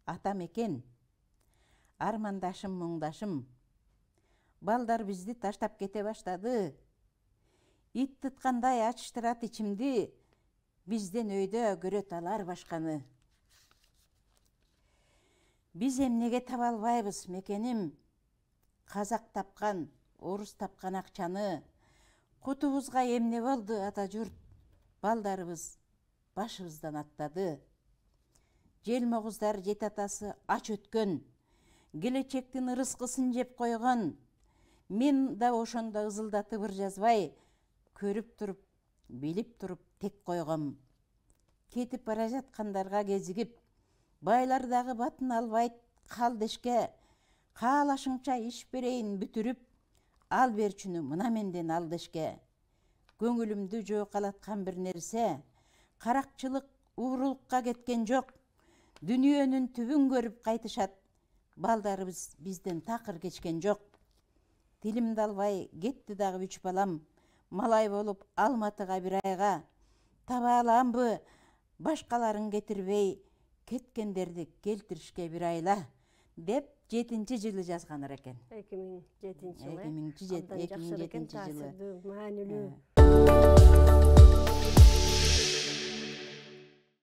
атам экен. Армандашым, мұңдашым. Балдар бизди таштап кете баштады. Ит тұтқандай ачыштырат ичимди, бизден өйдө көрөт алар башканы. Биз эмнеге таба албайбыз мекеним, казак тапкан, орус тапкан акчаны. Кутубузга эмне болду ата журт, балдарыбыз башыбыздан аттады. Желмогуздар жет атасы ач өткөн, келечектин ырыскысын жеп койгон. Мен да ошондо ызылдатып ыр жазбай, көрүп туруп, билип туруп тек койгом. Кетип бара жаткандарга кезигип, байлар дагы батын албайт кал дешке. Каалашыңча иш берейин бүтүрүп, ал берчүнү мына менден ал дешке. Көңүлүмдү жоокалаткан бир нерсе, каракчылык уурулукка кеткен жок. Дүнүйөнүн түбүн көрүп кайтышат, балдарыбыз бизден такыр кечкен жок. Тилимди албай кетти дагы 3 балам, малай болуп Алматыга бир айга. Таба аламбы башкаларын кетирбей, кеткендерди келтиришке бир айла, деп 7-жылы жазганыр экен. 2007 жылы. 2007 жылы. Маанилүү.